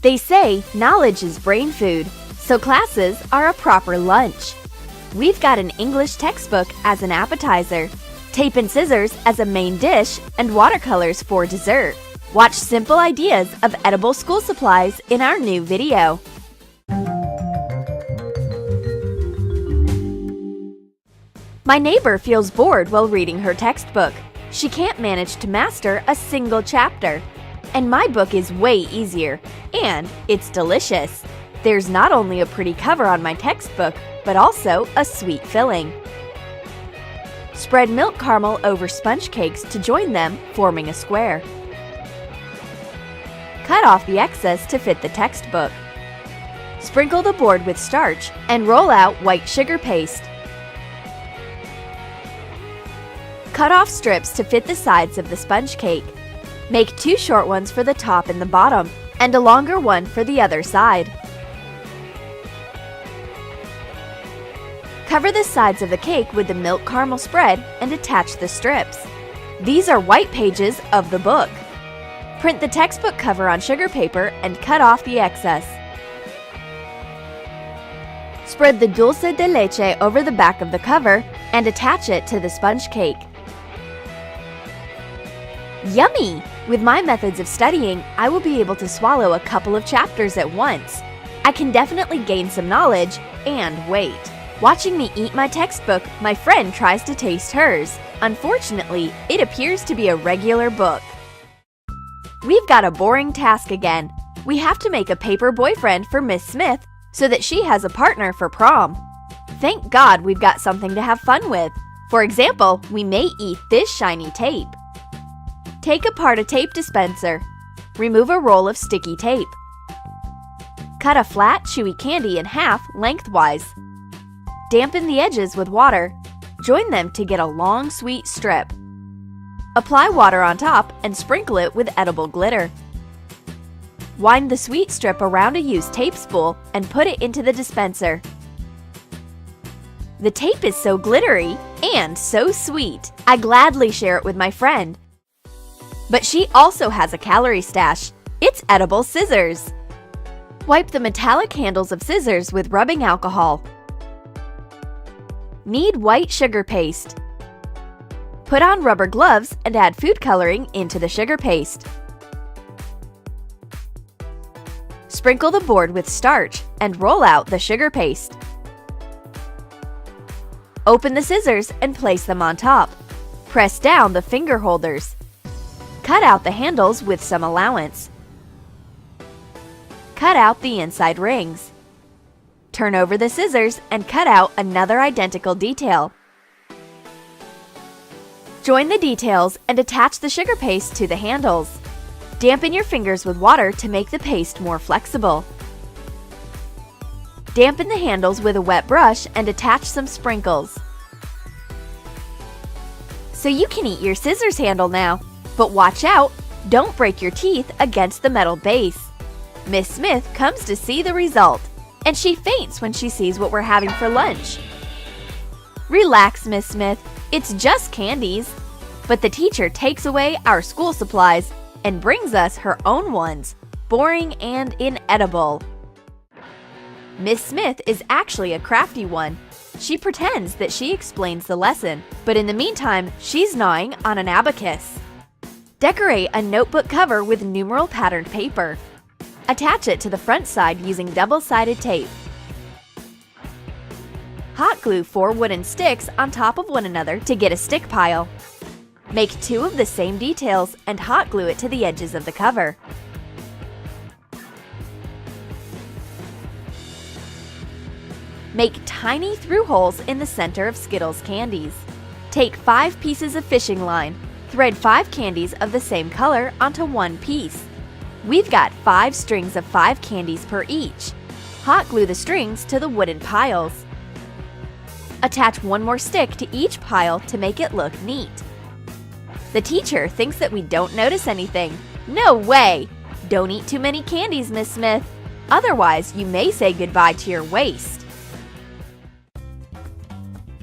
They say knowledge is brain food, so classes are a proper lunch. We've got an English textbook as an appetizer, tape and scissors as a main dish, and watercolors for dessert. Watch simple ideas of edible school supplies in our new video. My neighbor feels bored while reading her textbook. She can't manage to master a single chapter. And my book is way easier, and it's delicious. There's not only a pretty cover on my textbook, but also a sweet filling. Spread milk caramel over sponge cakes to join them, forming a square. Cut off the excess to fit the textbook. Sprinkle the board with starch and roll out white sugar paste. Cut off strips to fit the sides of the sponge cake. Make 2 short ones for the top and the bottom, and a longer one for the other side. Cover the sides of the cake with the milk caramel spread and attach the strips. These are white pages of the book. Print the textbook cover on sugar paper and cut off the excess. Spread the dulce de leche over the back of the cover and attach it to the sponge cake. Yummy! With my methods of studying, I will be able to swallow a couple of chapters at once. I can definitely gain some knowledge and weight. Watching me eat my textbook, my friend tries to taste hers. Unfortunately, it appears to be a regular book. We've got a boring task again. We have to make a paper boyfriend for Miss Smith so that she has a partner for prom. Thank God we've got something to have fun with. For example, we may eat this shiny tape. Take apart a tape dispenser. Remove a roll of sticky tape. Cut a flat, chewy candy in half lengthwise. Dampen the edges with water. Join them to get a long, sweet strip. Apply water on top and sprinkle it with edible glitter. Wind the sweet strip around a used tape spool and put it into the dispenser. The tape is so glittery and so sweet. I gladly share it with my friend. But she also has a calorie stash. It's edible scissors. Wipe the metallic handles of scissors with rubbing alcohol. Knead white sugar paste. Put on rubber gloves and add food coloring into the sugar paste. Sprinkle the board with starch and roll out the sugar paste. Open the scissors and place them on top. Press down the finger holders. Cut out the handles with some allowance. Cut out the inside rings. Turn over the scissors and cut out another identical detail. Join the details and attach the sugar paste to the handles. Dampen your fingers with water to make the paste more flexible. Dampen the handles with a wet brush and attach some sprinkles. So you can eat your scissors handle now. But watch out, don't break your teeth against the metal base. Miss Smith comes to see the result, and she faints when she sees what we're having for lunch. Relax, Miss Smith, it's just candies. But the teacher takes away our school supplies and brings us her own ones, boring and inedible. Miss Smith is actually a crafty one. She pretends that she explains the lesson, but in the meantime, she's gnawing on an abacus. Decorate a notebook cover with numeral patterned paper. Attach it to the front side using double-sided tape. Hot glue 4 wooden sticks on top of one another to get a stick pile. Make 2 of the same details and hot glue it to the edges of the cover. Make tiny through holes in the center of Skittles candies. Take 5 pieces of fishing line. Thread 5 candies of the same color onto one piece. We've got 5 strings of 5 candies per each. Hot glue the strings to the wooden piles. Attach 1 more stick to each pile to make it look neat. The teacher thinks that we don't notice anything. No way! Don't eat too many candies, Miss Smith. Otherwise, you may say goodbye to your waist.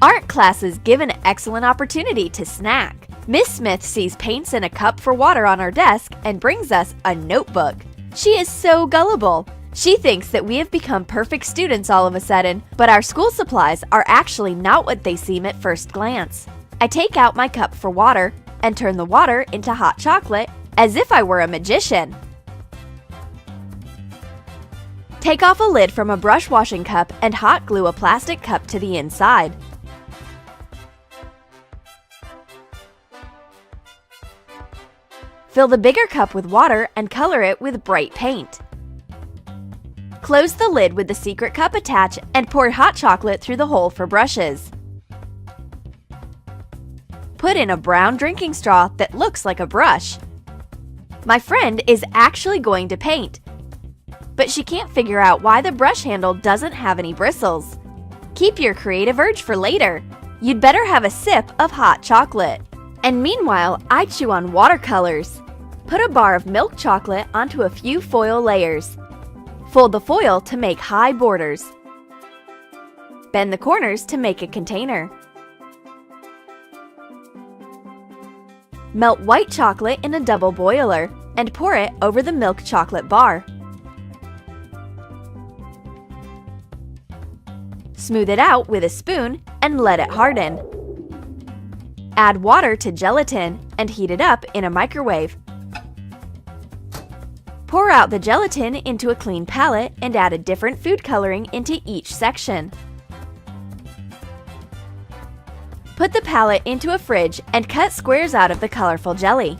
Art classes give an excellent opportunity to snack. Miss Smith sees paints in a cup for water on our desk and brings us a notebook. She is so gullible. She thinks that we have become perfect students all of a sudden, but our school supplies are actually not what they seem at first glance. I take out my cup for water and turn the water into hot chocolate as if I were a magician. Take off a lid from a brush washing cup and hot glue a plastic cup to the inside. Fill the bigger cup with water and color it with bright paint. Close the lid with the secret cup attached and pour hot chocolate through the hole for brushes. Put in a brown drinking straw that looks like a brush. My friend is actually going to paint, but she can't figure out why the brush handle doesn't have any bristles. Keep your creative urge for later. You'd better have a sip of hot chocolate. And meanwhile, I chew on watercolors. Put a bar of milk chocolate onto a few foil layers. Fold the foil to make high borders. Bend the corners to make a container. Melt white chocolate in a double boiler and pour it over the milk chocolate bar. Smooth it out with a spoon and let it harden. Add water to gelatin and heat it up in a microwave. Pour out the gelatin into a clean palette and add a different food coloring into each section. Put the palette into a fridge and cut squares out of the colorful jelly.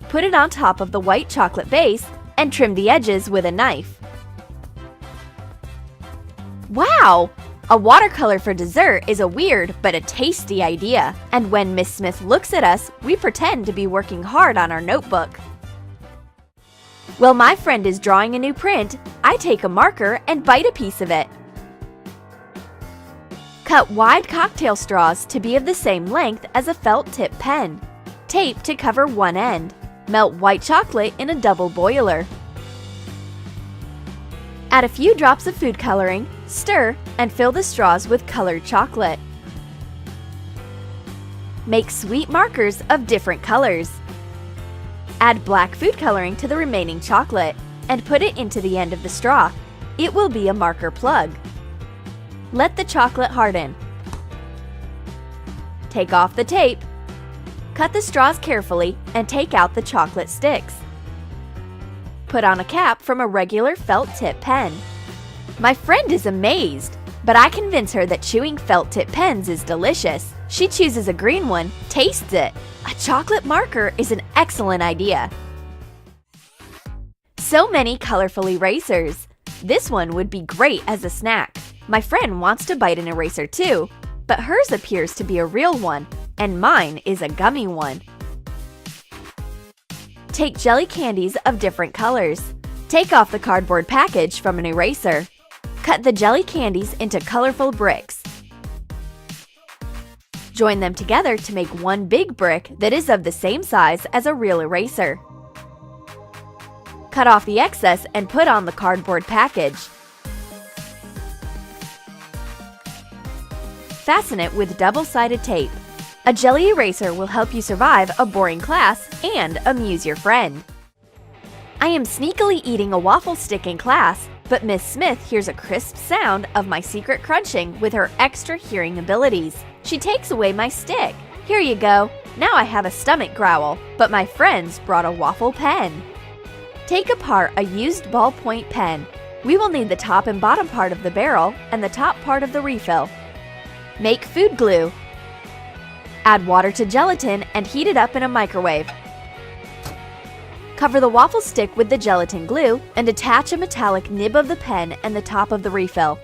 Put it on top of the white chocolate base and trim the edges with a knife. Wow! A watercolor for dessert is a weird but a tasty idea, and when Miss Smith looks at us, we pretend to be working hard on our notebook. While my friend is drawing a new print, I take a marker and bite a piece of it. Cut wide cocktail straws to be of the same length as a felt tip pen. Tape to cover one end. Melt white chocolate in a double boiler. Add a few drops of food coloring, stir, and fill the straws with colored chocolate. Make sweet markers of different colors. Add black food coloring to the remaining chocolate and put it into the end of the straw. It will be a marker plug. Let the chocolate harden. Take off the tape. Cut the straws carefully and take out the chocolate sticks. Put on a cap from a regular felt tip pen. My friend is amazed, but I convince her that chewing felt tip pens is delicious. She chooses a green one, tastes it. A chocolate marker is an excellent idea. So many colorful erasers. This one would be great as a snack. My friend wants to bite an eraser too, but hers appears to be a real one, and mine is a gummy one. Take jelly candies of different colors. Take off the cardboard package from an eraser. Cut the jelly candies into colorful bricks. Join them together to make one big brick that is of the same size as a real eraser. Cut off the excess and put on the cardboard package. Fasten it with double-sided tape. A jelly eraser will help you survive a boring class and amuse your friend. I am sneakily eating a waffle stick in class, but Miss Smith hears a crisp sound of my secret crunching with her extra hearing abilities. She takes away my stick. Here you go. Now I have a stomach growl, but my friends brought a waffle pen. Take apart a used ballpoint pen. We will need the top and bottom part of the barrel and the top part of the refill. Make food glue. Add water to gelatin and heat it up in a microwave. Cover the waffle stick with the gelatin glue and attach a metallic nib of the pen and the top of the refill.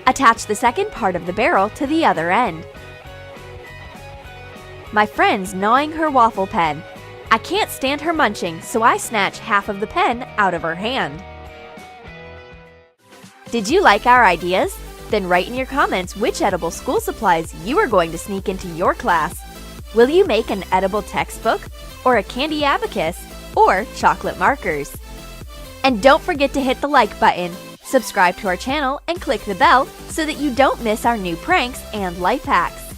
Attach the second part of the barrel to the other end. My friend's gnawing her waffle pen. I can't stand her munching, so I snatch half of the pen out of her hand. Did you like our ideas? Then write in your comments which edible school supplies you are going to sneak into your class. Will you make an edible textbook, or a candy abacus, or chocolate markers? And don't forget to hit the like button, subscribe to our channel, and click the bell so that you don't miss our new pranks and life hacks.